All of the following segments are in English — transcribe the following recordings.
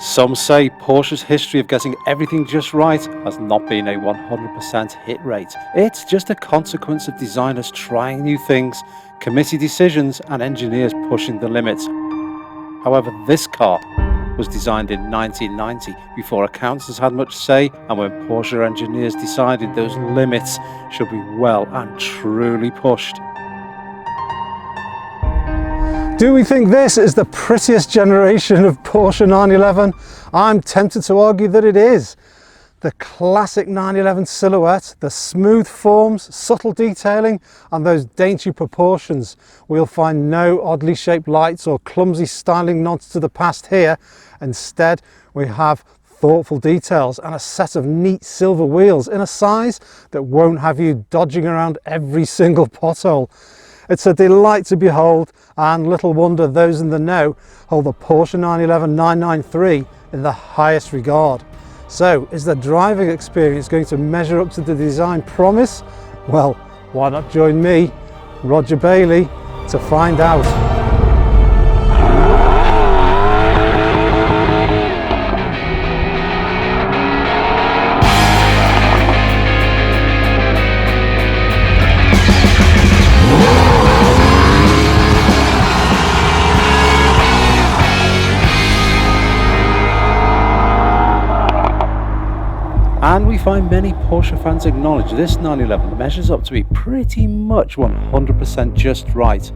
Some say Porsche's history of getting everything just right has not been a 100% hit rate. It's just a consequence of designers trying new things, committee decisions and engineers pushing the limits. However, this car was designed in 1990 before accountants had much say, and when Porsche engineers decided those limits should be well and truly pushed. Do we think this is the prettiest generation of Porsche 911? I'm tempted to argue that it is. The classic 911 silhouette, the smooth forms, subtle detailing and those dainty proportions. We'll find no oddly shaped lights or clumsy styling nods to the past here. Instead, we have thoughtful details and a set of neat silver wheels in a size that won't have you dodging around every single pothole. It's a delight to behold, and little wonder those in the know hold the Porsche 911 993 in the highest regard. So, is the driving experience going to measure up to the design promise? Well, why not join me, Roger Bailey, to find out. And we find many Porsche fans acknowledge this 911 measures up to be pretty much 100% just right.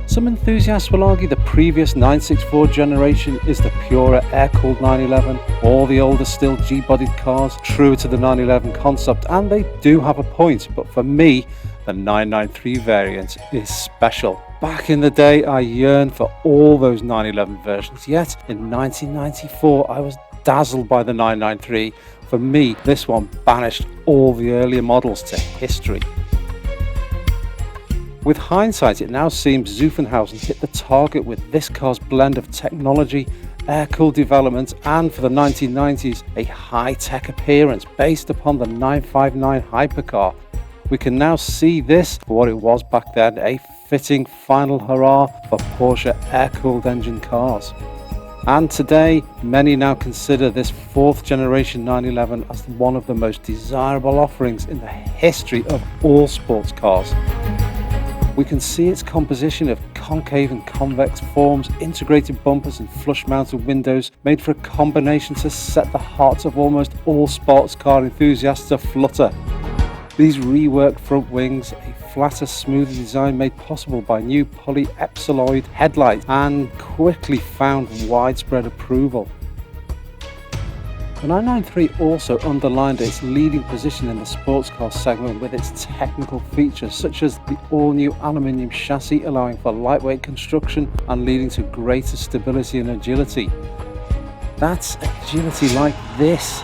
Some enthusiasts will argue the previous 964 generation is the purer air-cooled 911, or the older still G-bodied cars, truer to the 911 concept, and they do have a point, but for me, the 993 variant is special. Back in the day, I yearned for all those 911 versions, yet in 1994 I was dazzled by the 993. For me, this one banished all the earlier models to history. With hindsight, it now seems Zuffenhausen hit the target with this car's blend of technology, air-cooled development, and for the 1990s, a high-tech appearance based upon the 959 hypercar. We can now see this for what it was back then, a fitting final hurrah for Porsche air-cooled engine cars. And today, many now consider this fourth generation 911 as one of the most desirable offerings in the history of all sports cars. We can see its composition of concave and convex forms, integrated bumpers and flush mounted windows made for a combination to set the hearts of almost all sports car enthusiasts aflutter. These reworked front wings, a flatter, smoother design made possible by new polyepsiloid headlights, and quickly found widespread approval. The 993 also underlined its leading position in the sports car segment with its technical features such as the all-new aluminium chassis, allowing for lightweight construction and leading to greater stability and agility. That's agility like this.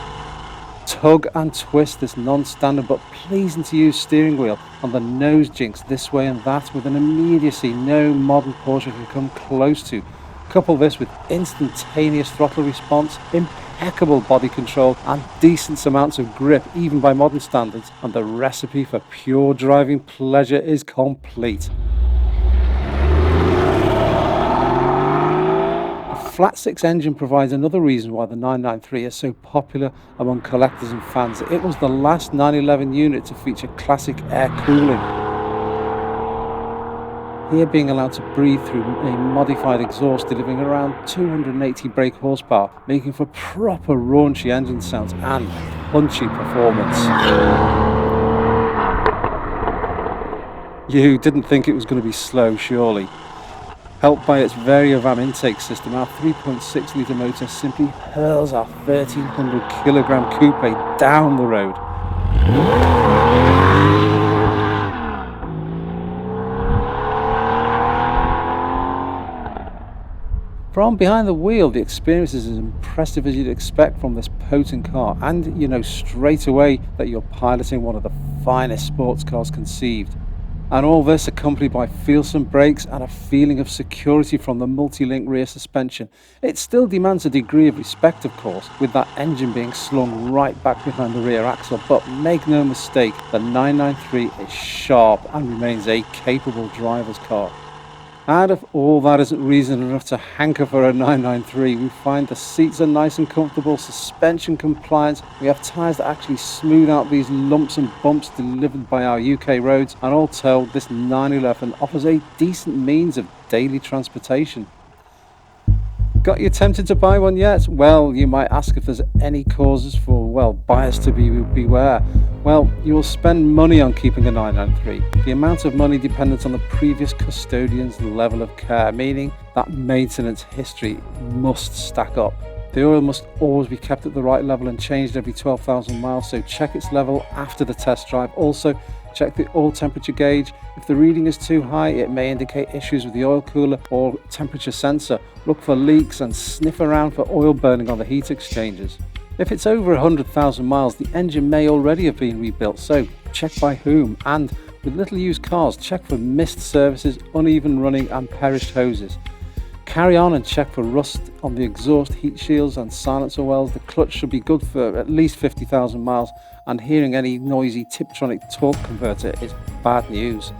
Tug and twist this non-standard but pleasing to use steering wheel on the nose jinks this way and that with an immediacy no modern Porsche can come close to. Couple this with instantaneous throttle response, impeccable body control and decent amounts of grip even by modern standards, and the recipe for pure driving pleasure is complete. The flat six engine provides another reason why the 993 is so popular among collectors and fans. It was the last 911 unit to feature classic air cooling, here being allowed to breathe through a modified exhaust delivering around 280 brake horsepower, making for proper raunchy engine sounds and punchy performance. You didn't think it was going to be slow, surely? Helped by its Variovam intake system, our 3.6 litre motor simply hurls our 1300 kilogram coupe down the road. From behind the wheel, the experience is as impressive as you'd expect from this potent car, and you know straight away that you're piloting one of the finest sports cars conceived. And all this accompanied by feelsome brakes and a feeling of security from the multi-link rear suspension. It still demands a degree of respect, of course, with that engine being slung right back behind the rear axle, but make no mistake, the 993 is sharp and remains a capable driver's car. And if all that isn't reason enough to hanker for a 993, we find the seats are nice and comfortable, suspension compliant, we have tyres that actually smooth out these lumps and bumps delivered by our UK roads, and all told, this 911 offers a decent means of daily transportation. Got you tempted to buy one yet? Well, you might ask if there's any causes for, well, buyers to beware. Well, you will spend money on keeping a 993. The amount of money dependent on the previous custodian's level of care, meaning that maintenance history must stack up. The oil must always be kept at the right level and changed every 12,000 miles, so check its level after the test drive. Also, check the oil temperature gauge. If the reading is too high, it may indicate issues with the oil cooler or temperature sensor. Look for leaks and sniff around for oil burning on the heat exchangers. If it's over 100,000 miles, the engine may already have been rebuilt, so check by whom. And with little used cars, check for missed services, uneven running and perished hoses. Carry on and check for rust on the exhaust heat shields and silencer wells. The clutch should be good for at least 50,000 miles, and hearing any noisy Tiptronic torque converter is bad news.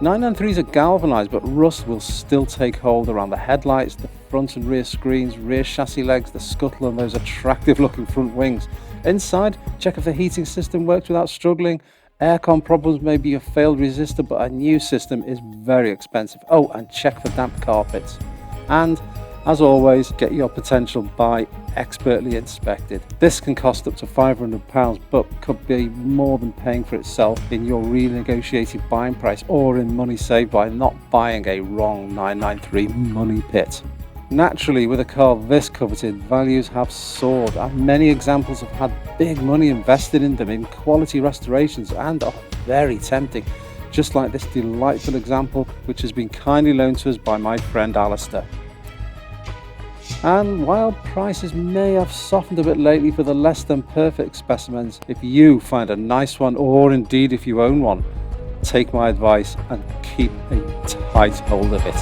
993s are galvanised, but rust will still take hold around the headlights, the front and rear screens, rear chassis legs, the scuttle and those attractive looking front wings. Inside, check if the heating system works without struggling. Aircon problems may be a failed resistor, but a new system is very expensive. Oh, and check for damp carpets. And as always, get your potential buy expertly inspected. This can cost up to £500, but could be more than paying for itself in your renegotiated buying price or in money saved by not buying a wrong 993 money pit. Naturally, with a car this coveted, values have soared, and many examples have had big money invested in them in quality restorations and are very tempting, just like this delightful example which has been kindly loaned to us by my friend Alastair. And while prices may have softened a bit lately for the less than perfect specimens, if you find a nice one, or indeed if you own one, take my advice and keep a tight hold of it.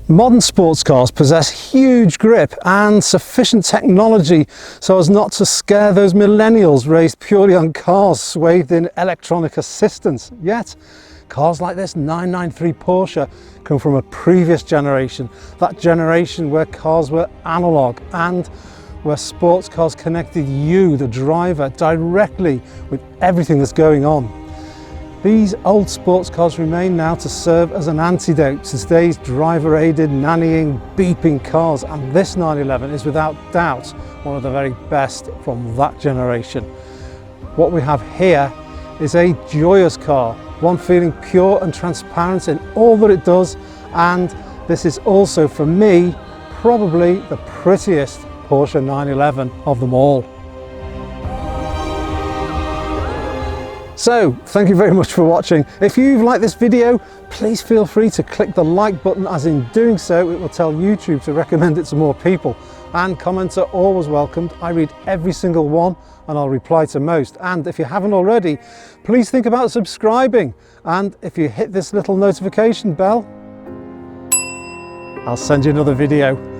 Modern sports cars possess huge grip and sufficient technology so as not to scare those millennials raised purely on cars swathed in electronic assistance. Yet, cars like this 993 Porsche come from a previous generation, that generation where cars were analogue and where sports cars connected you, the driver, directly with everything that's going on. These old sports cars remain now to serve as an antidote to today's driver-aided, nannying, beeping cars, and this 911 is without doubt one of the very best from that generation. What we have here is a joyous car, one feeling pure and transparent in all that it does, and this is also, for me, probably the prettiest Porsche 911 of them all. So, thank you very much for watching. If you've liked this video, please feel free to click the like button, as in doing so it will tell YouTube to recommend it to more people. And comments are always welcomed. I read every single one and I'll reply to most. And if you haven't already, please think about subscribing. And if you hit this little notification bell, I'll send you another video.